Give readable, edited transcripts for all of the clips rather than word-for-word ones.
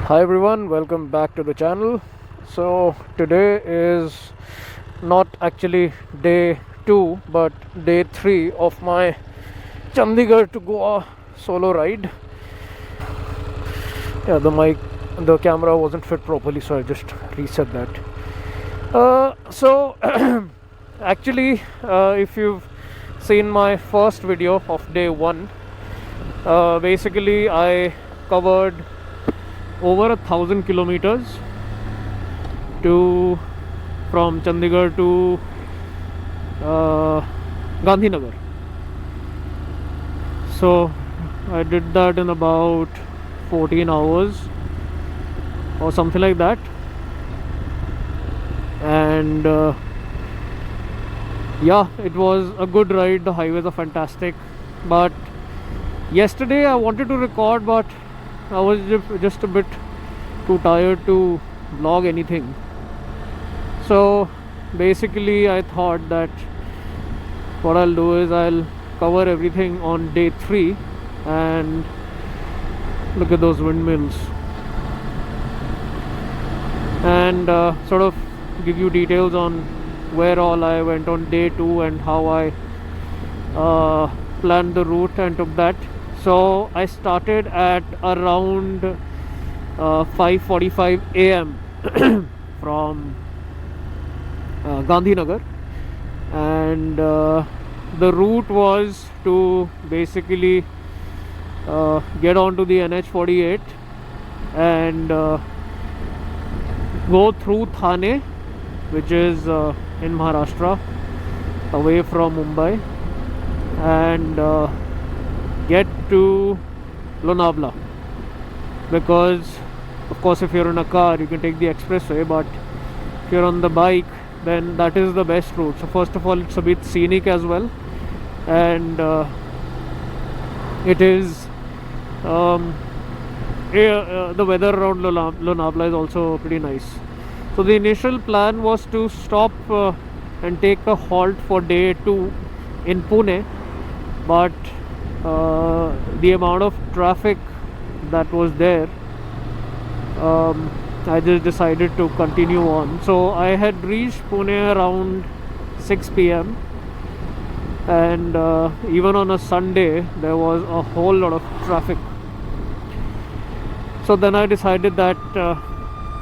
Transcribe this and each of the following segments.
Hi everyone, welcome back to the channel. So today is not actually day 2 but day 3 of my Chandigarh to Goa solo ride. Yeah, the camera wasn't fit properly, so I just reset that. Actually, if you've seen my first video of day 1, basically I covered over 1,000 kilometers to from Chandigarh to Gandhinagar. So I did that in about 14 hours or something like that, and yeah, it was a good ride. The highways are fantastic, but yesterday I wanted to record, but I was just a bit too tired to vlog anything. So basically I thought that what I'll do is I'll cover everything on day 3. And look at those windmills, and sort of give you details on where all I went on day 2 and how I planned the route and took that. So I started at around 5:45 a.m. from Gandhinagar, and the route was to basically get onto the NH48 and go through Thane, which is in Maharashtra, away from Mumbai, and get to Lonavala, because of course if you're in a car you can take the expressway, but if you're on the bike then that is the best route. So first of all, it's a bit scenic as well, and it is the weather around Lonavala is also pretty nice. So the initial plan was to stop and take a halt for day 2 in Pune, but the amount of traffic that was there, I just decided to continue on. So I had reached Pune around 6 p.m. and even on a Sunday there was a whole lot of traffic. So then I decided that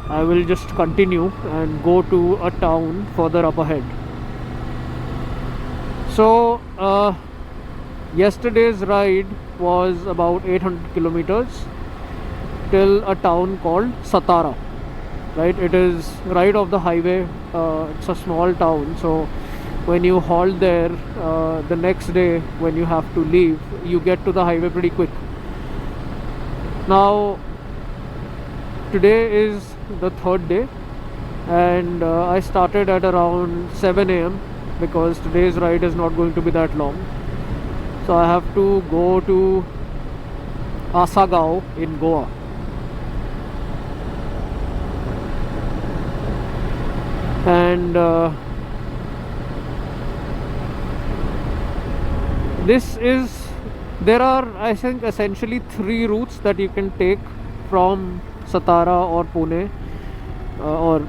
I will just continue and go to a town further up ahead. So yesterday's ride was about 800 kilometers till a town called Satara. Right, it is right off the highway. It's a small town, so when you halt there, the next day when you have to leave, you get to the highway pretty quick. Now today is the 3rd day, and I started at around 7 a.m. because today's ride is not going to be that long. So I have to go to Asagaon in Goa. And there are, I think, essentially 3 routes that you can take from Satara or Pune or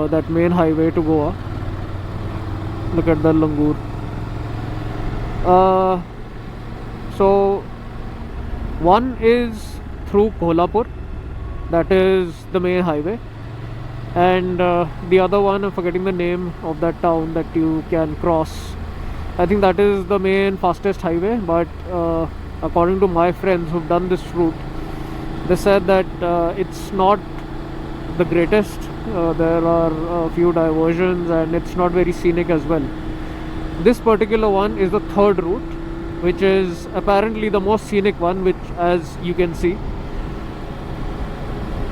that main highway to Goa. Look at the Langur. So one is through Kolhapur, that is the main highway, and the other one, I'm forgetting the name of that town that you can cross. I think that is the main fastest highway, but according to my friends who've done this route, they said that it's not the greatest. There are a few diversions and it's not very scenic as well. This particular one is the 3rd route, which is apparently the most scenic one, which, as you can see.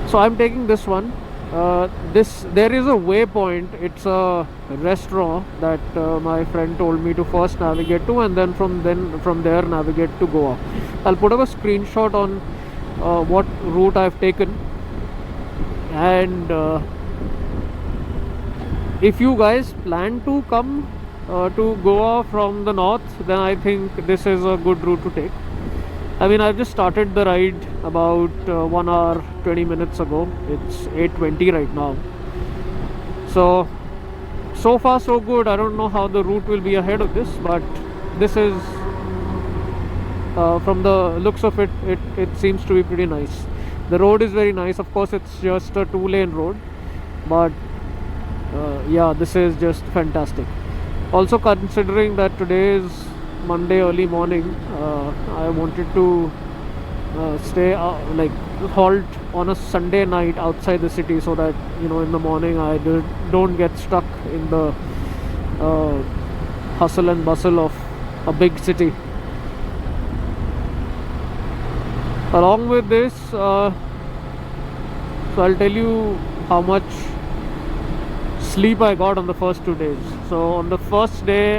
So I'm taking this one. There is a waypoint. It's a restaurant that my friend told me to first navigate to, and then from there navigate to Goa. I'll put up a screenshot on what route I've taken, and if you guys plan to come to Goa from the north, then I think this is a good route to take. I mean, I've just started the ride about 1 hour 20 minutes ago. It's 8:20 right now. So far so good. I don't know how the route will be ahead of this, but this is from the looks of it, it seems to be pretty nice. The road is very nice. Of course, it's just a 2-lane road, but yeah, this is just fantastic. Also, considering that today is Monday early morning, I wanted to stay like halt on a Sunday night outside the city, so that in the morning I don't get stuck in the uh, hustle and bustle of a big city. Along with this, so I'll tell you how much sleep I got on the first 2 days. So on the first day,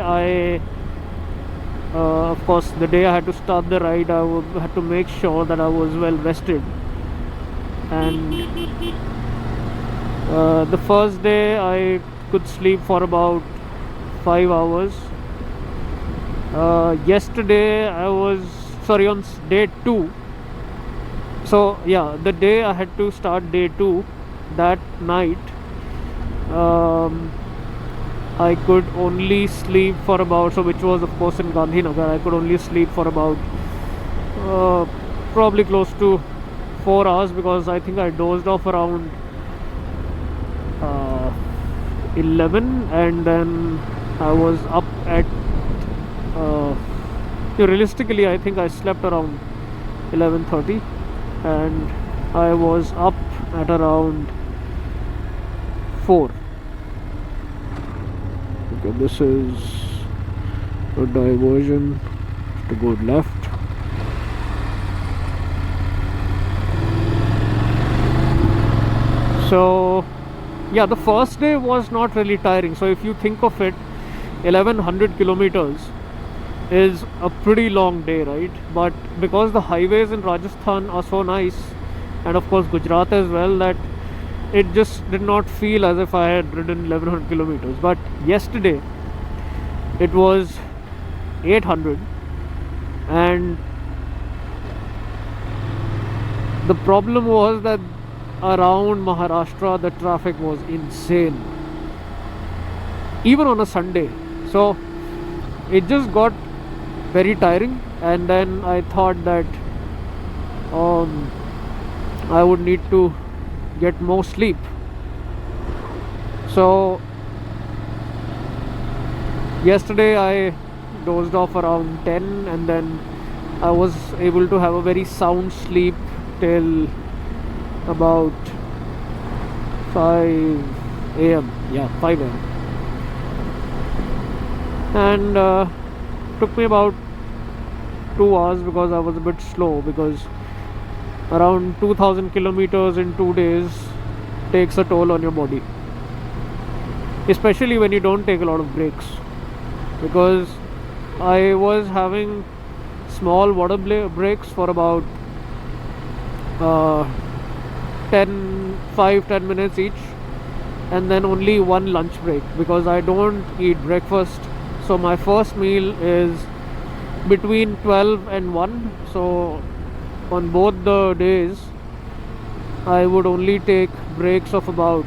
of course, the day I had to start the ride, had to make sure that I was well rested. And the first day, I could sleep for about 5 hours. Yesterday, on day 2. So yeah, the day I had to start day 2, that night, I could only sleep for about, which was of course in Gandhinagar, I could only sleep for about probably close to 4 hours, because I think I dozed off around 11, and then I was up at realistically I think I slept around 11:30, and I was up at around 4. Okay, this is a diversion to go left. So yeah, the first day was not really tiring. So if you think of it, 1100 kilometers is a pretty long day, right? But because the highways in Rajasthan are so nice, and of course Gujarat as well, that it just did not feel as if I had ridden 1100 kilometers. But yesterday it was 800, and the problem was that around Maharashtra the traffic was insane, even on a Sunday. So it just got very tiring, and then I thought that I would need to get more sleep. So yesterday I dozed off around 10, and then I was able to have a very sound sleep till about 5 a.m. Yeah, 5 a.m. And took me about 2 hours, because I was a bit slow, because around 2000 kilometers in 2 days takes a toll on your body, especially when you don't take a lot of breaks. Because I was having small water breaks for about 5-10 minutes each, and then only one lunch break, because I don't eat breakfast. So my first meal is between 12 and 1. So on both the days I would only take breaks of about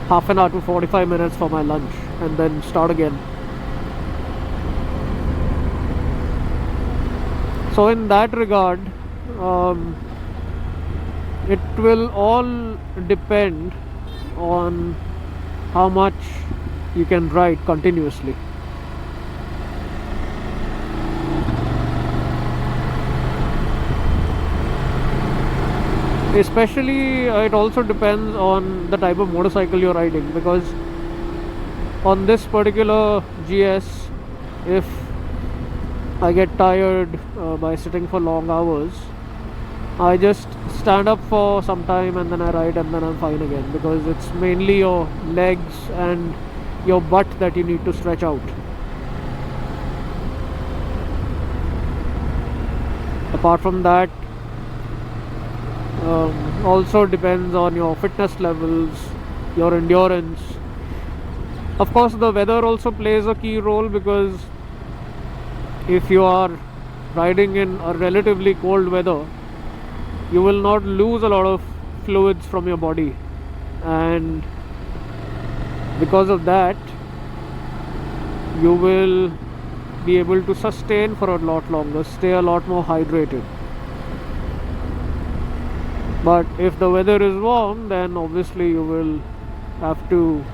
half an hour to 45 minutes for my lunch, and then start again. So in that regard, it will all depend on how much you can ride continuously. Especially it also depends on the type of motorcycle you're riding, because on this particular GS, if I get tired by sitting for long hours, I just stand up for some time and then I ride, and then I'm fine again, because it's mainly your legs and your butt that you need to stretch out. Apart from that, also depends on your fitness levels, your endurance. Of course, the weather also plays a key role, because if you are riding in a relatively cold weather, you will not lose a lot of fluids from your body, and because of that you will be able to sustain for a lot longer, stay a lot more hydrated. But if the weather is warm, then obviously you will have to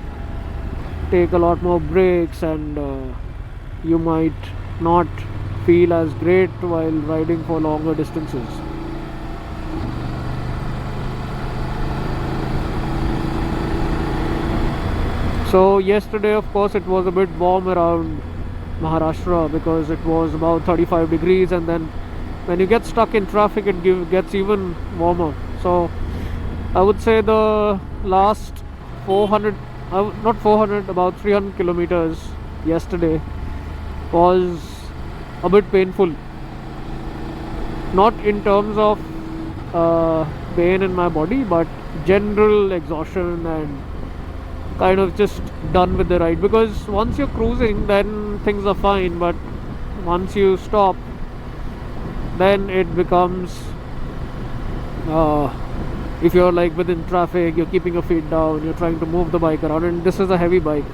take a lot more breaks, and you might not feel as great while riding for longer distances. So yesterday, of course, it was a bit warm around Maharashtra because it was about 35 degrees, and then when you get stuck in traffic it gets even warmer. So I would say the last 400, not 400, about 300 kilometers yesterday was a bit painful. Not in terms of pain in my body, but general exhaustion and kind of just done with the ride. Because once you're cruising, then things are fine, but once you stop, then it becomes if you're like within traffic, you're keeping your feet down, you're trying to move the bike around, and this is a heavy bike,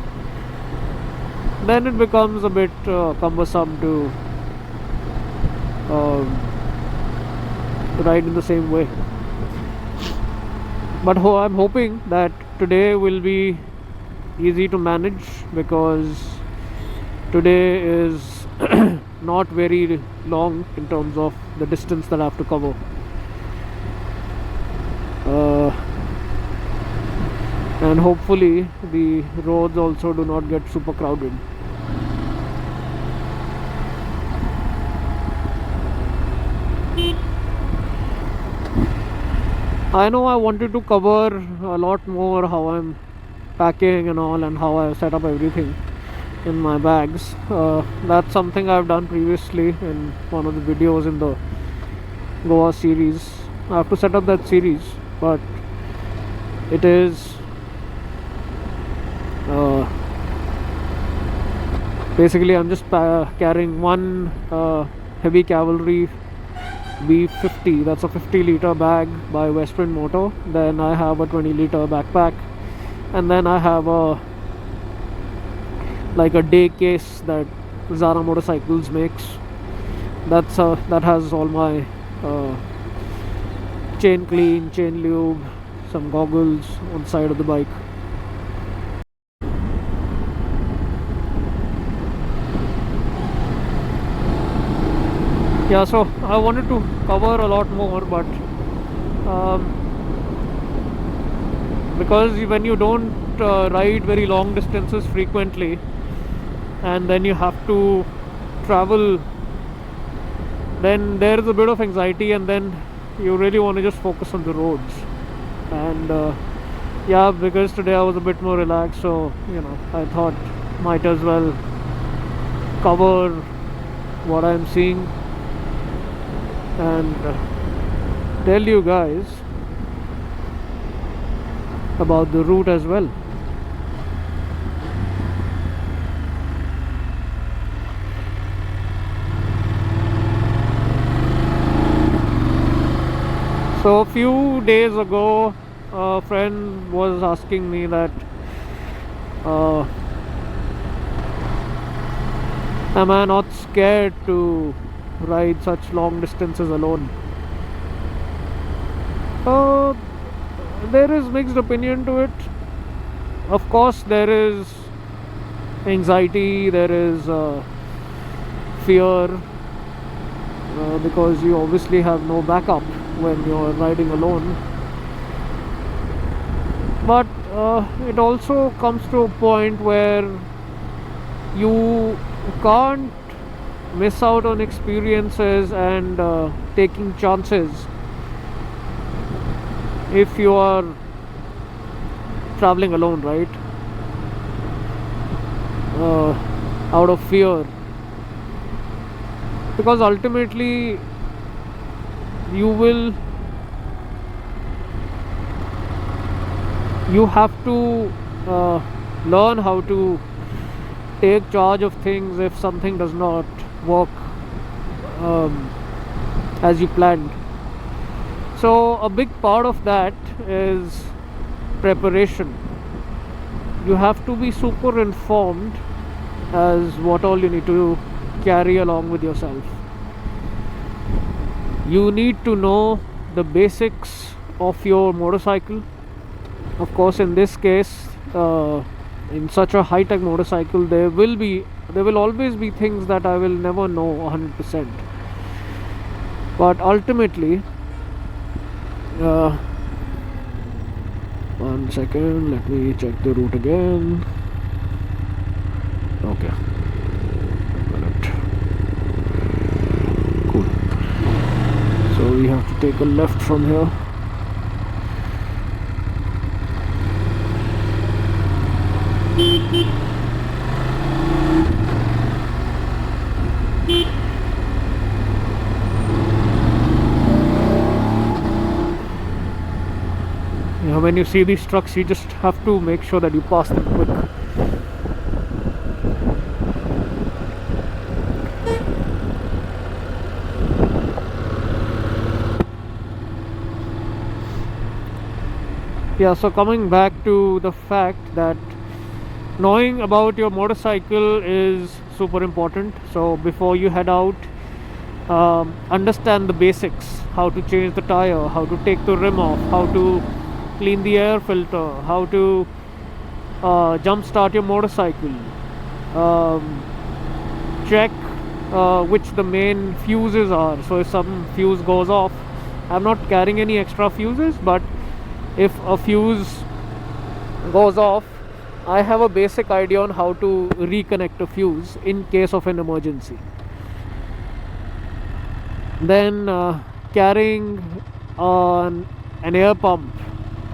then it becomes a bit cumbersome to ride in the same way. But I'm hoping that today will be easy to manage, because today is not very long in terms of the distance that I have to cover. And hopefully the roads also do not get super crowded. I know I wanted to cover a lot more how I'm packing and all, and how I set up everything in my bags. That's something I've done previously in one of the videos in the Goa series. I have to set up that series, but it is basically I'm just carrying one heavy cavalry B50. That's a 50-liter bag by Westprint Motor. Then I have a 20-liter backpack, and then I have a day case that Zara Motorcycles makes. That has all my chain clean, chain lube, some goggles on the side of the bike. Yeah, so I wanted to cover a lot more, but because when you don't ride very long distances frequently, and then you have to travel, then there is a bit of anxiety, and then you really want to just focus on the roads. And yeah, because today I was a bit more relaxed, so I thought might as well cover what I'm seeing and tell you guys about the route as well. So a few days ago, a friend was asking me that am I not scared to ride such long distances alone? There is mixed opinion to it. Of course, there is anxiety, there is fear, because you obviously have no backup when you're riding alone. But it also comes to a point where you can't miss out on experiences and taking chances if you are traveling alone, right? Out of fear, because ultimately you have to learn how to take charge of things if something does not work as you planned. So a big part of that is preparation. You have to be super informed as what all you need to carry along with yourself. You need to know the basics of your motorcycle. Of course, in this case, in such a high-tech motorcycle, there will always be things that I will never know 100%. But ultimately, one second, let me check the route again. Okay, got it. Cool. So we have to take a left from here. When you see these trucks, you just have to make sure that you pass them quick. Yeah, so coming back to the fact that knowing about your motorcycle is super important. So before you head out, understand the basics: how to change the tire, how to take the rim off, how to clean the air filter, how to jump start your motorcycle, check which the main fuses are. So if some fuse goes off, I'm not carrying any extra fuses, but if a fuse goes off, I have a basic idea on how to reconnect a fuse in case of an emergency. Then carrying an air pump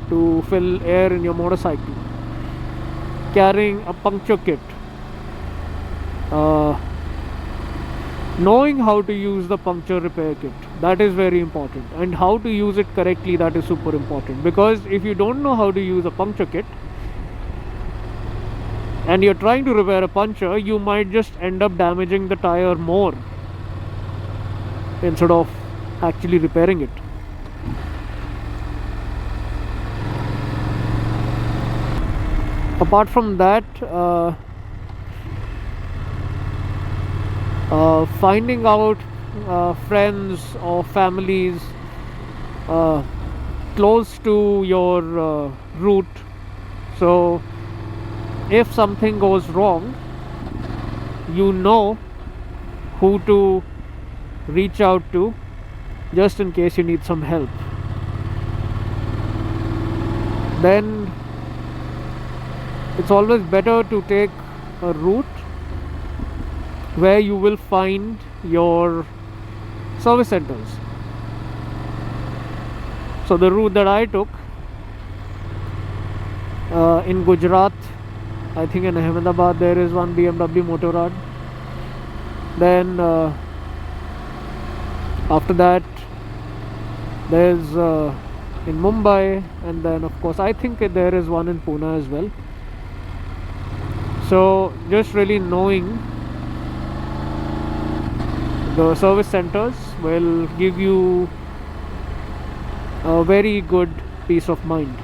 to fill air in your motorcycle, carrying a puncture kit, knowing how to use the puncture repair kit, that is very important, and how to use it correctly, that is super important. Because if you don't know how to use a puncture kit and you're trying to repair a puncture, you might just end up damaging the tire more instead of actually repairing it. Apart from that, finding out friends or families close to your route. So if something goes wrong, you know who to reach out to just in case you need some help. Then it's always better to take a route where you will find your service centers. So the route that I took in Gujarat, I think in Ahmedabad there is one BMW Motorrad. Then after that there's in Mumbai, and then of course I think there is one in Pune as well. So just really knowing the service centers will give you a very good peace of mind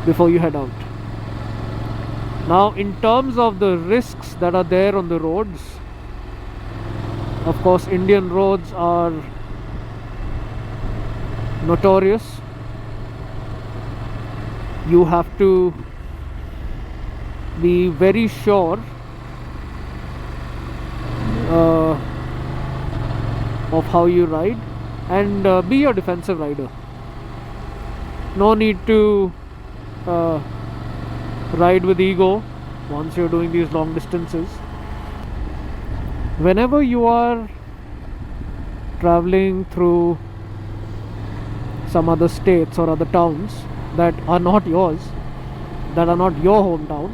before you head out. Now, in terms of the risks that are there on the roads, of course Indian roads are notorious. You have to be very sure of how you ride, and be a defensive rider. No need to ride with ego once you're doing these long distances. Whenever you are traveling through some other states or other towns that are not yours, that are not your hometown,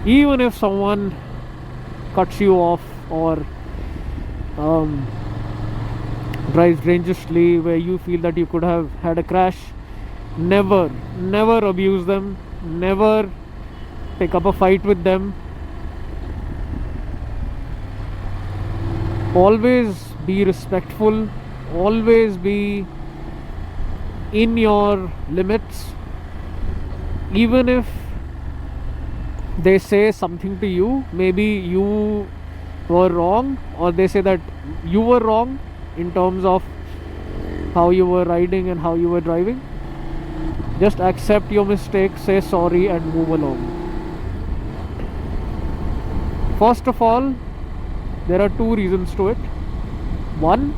even if someone cuts you off or drives dangerously where you feel that you could have had a crash, never abuse them, never pick up a fight with them. always be respectful, always be in your limits, even if they say something to you, maybe you were wrong, or they say that you were wrong in terms of how you were riding and how you were driving. Just accept your mistake, say sorry, and move along. First of all, there are two reasons to it. One,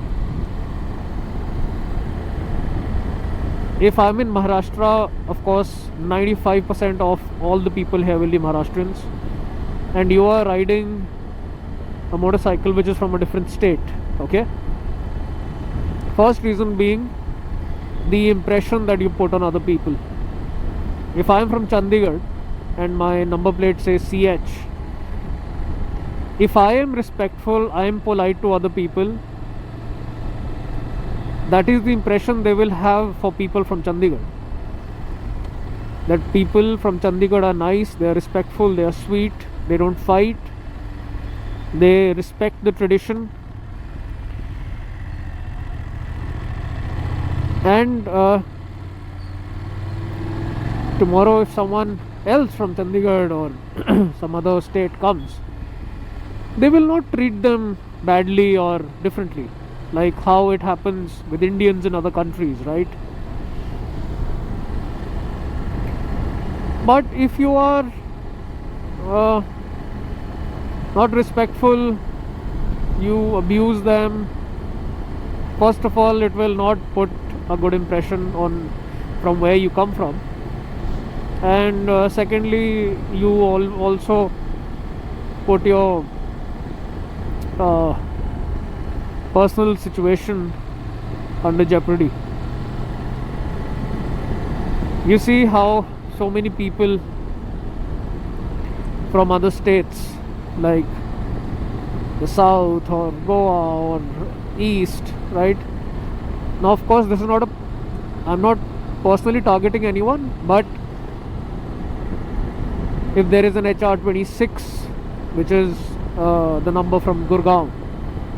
if I'm in Maharashtra, of course 95% of all the people here will be Maharashtrians, and you are riding a motorcycle which is from a different state. Okay, first reason being the impression that you put on other people. If I'm from Chandigarh and my number plate says CH, if I am respectful, I am polite to other people, that is the impression they will have for people from Chandigarh. That people from Chandigarh are nice, they are respectful, they are sweet, they don't fight, they respect the tradition. And tomorrow if someone else from Chandigarh or some other state comes, they will not treat them badly or differently, like how it happens with Indians in other countries, right? But if you are not respectful, you abuse them, first of all, it will not put a good impression on from where you come from, and secondly, you also put your personal situation under jeopardy. You see how so many people from other states like the south or Goa or east, right? Now of course this is not a, I'm not personally targeting anyone, but if there is an HR26 which is the number from Gurgaon,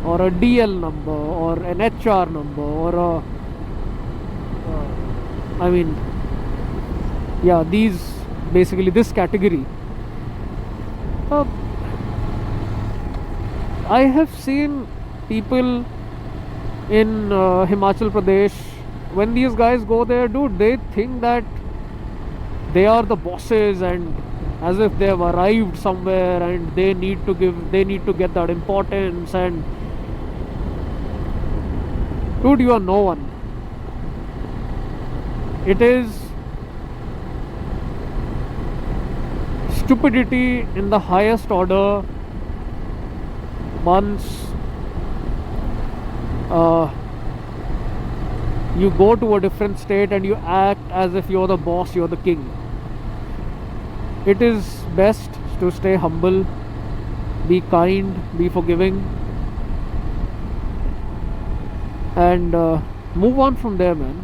or a DL number, or an HR number, or a I mean, yeah, these basically this category. I have seen people in Himachal Pradesh, when these guys go there, dude, they think that they are the bosses, and as if they have arrived somewhere and they need to get that importance, and dude, you are no one. It is stupidity in the highest order once you go to a different state and you act as if you're the boss, you're the king. It is best to stay humble, be kind, be forgiving, and move on from there, man.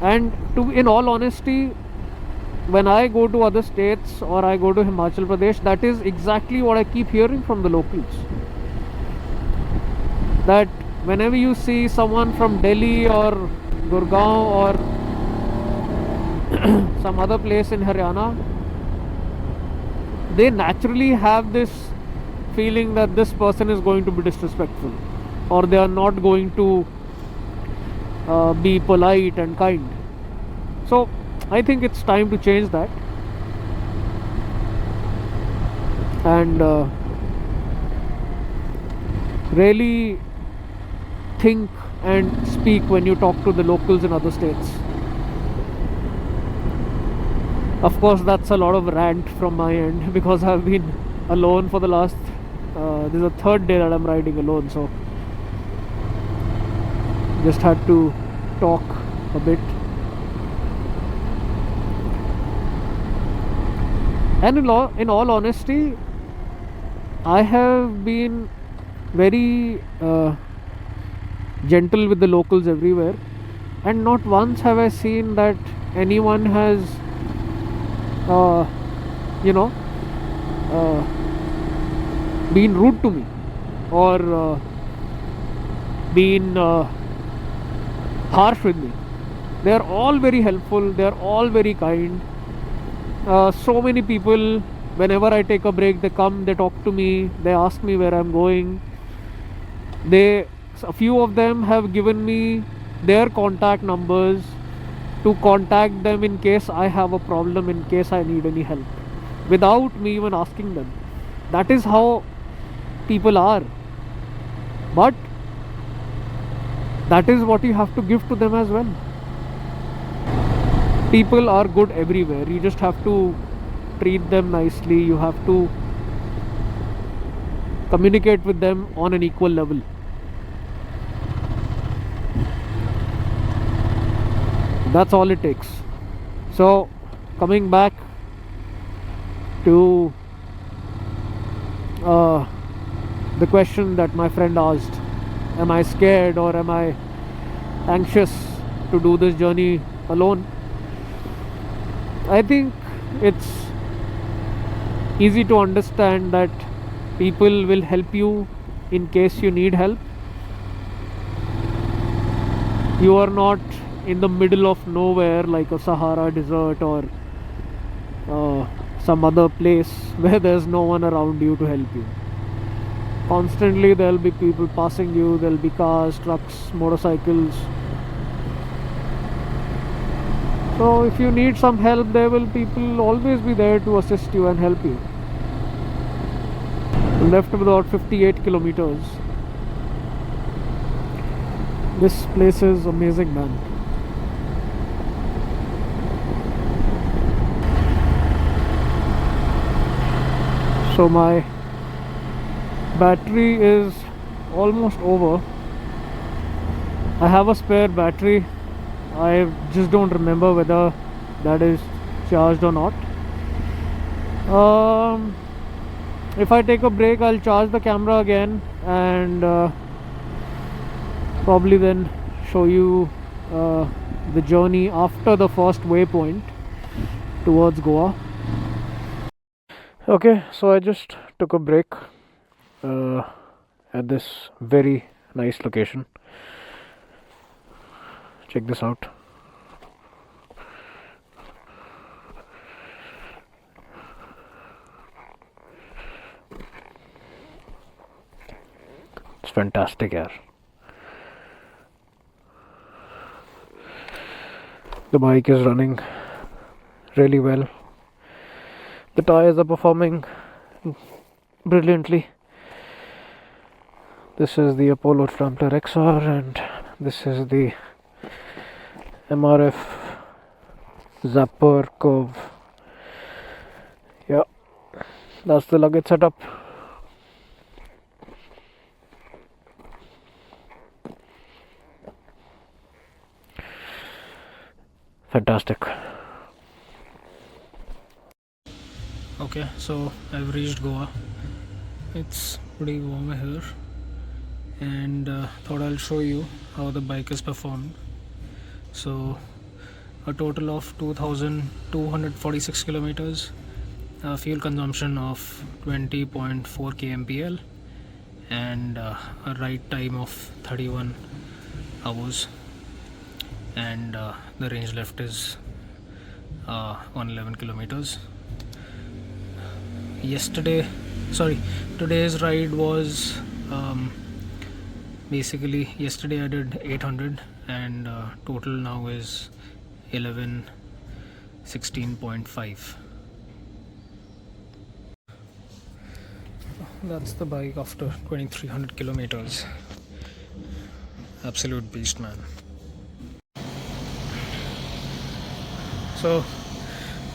And in all honesty, when I go to other states or I go to Himachal Pradesh, that is exactly what I keep hearing from the locals. That whenever you see someone from Delhi or Gurgaon or some other place in Haryana, they naturally have this feeling that this person is going to be disrespectful, or they are not going to be polite and kind. So I think it's time to change that, and really think and speak when you talk to the locals in other states. Of course, that's a lot of rant from my end because I've been alone for the last this is the third day that I'm riding alone, so just had to talk a bit. And in all honesty, I have been very gentle with the locals everywhere, and not once have I seen that anyone has you know been rude to me, or been harsh with me. They are all very helpful, they are all very kind. So many people, whenever I take a break, they come, they talk to me, they ask me where I'm going. A few of them have given me their contact numbers to contact them in case I have a problem, in case I need any help, without me even asking them. That is how people are. But that is what you have to give to them as well. People are good everywhere. You just have to treat them nicely. You have to communicate with them on an equal level. That's all it takes. So, coming back to the question that my friend asked, am I scared or am I anxious to do this journey alone? I think it's easy to understand that people will help you in case you need help. You are not in the middle of nowhere like a Sahara desert or some other place where there's no one around you to help you. Constantly there'll be people passing you, there'll be cars, trucks, motorcycles. So if you need some help, there will people always be there to assist you and help you. Left with about 58 kilometers. This place is amazing, man. So my battery is almost over. I have a spare battery. I just don't remember whether that is charged or not. If I take a break, I'll charge the camera again and probably then show you the journey after the first waypoint towards Goa. Okay, so I just took a break at this very nice location. Check this out. It's fantastic here. The bike is running really well. The tires are performing brilliantly. This is the Apollo Trampler XR and this is the MRF Zapper Curve. Yeah, that's the luggage setup. Fantastic. Okay, so I've reached Goa. It's pretty warm here and thought I'll show you how the bike is performed. So a total of 2246 kilometers, fuel consumption of 20.4 kmpl and a ride time of 31 hours and the range left is 111 kilometers. Today's ride was basically yesterday I did 800 and total now is 1116.5. That's the bike after 2300 kilometers. Absolute beast, man. So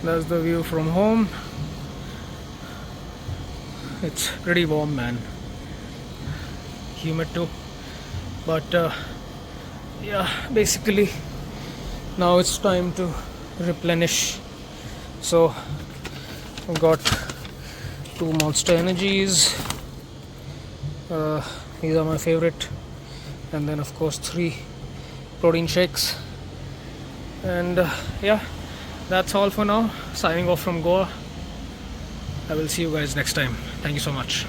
that's the view from home. It's pretty warm, man. Humid too. But yeah, basically now it's time to replenish. So I've got 2 Monster Energies. These are my favorite. And then of course 3 protein shakes. And yeah, that's all for now. Signing off from Goa. I will see you guys next time. Thank you so much.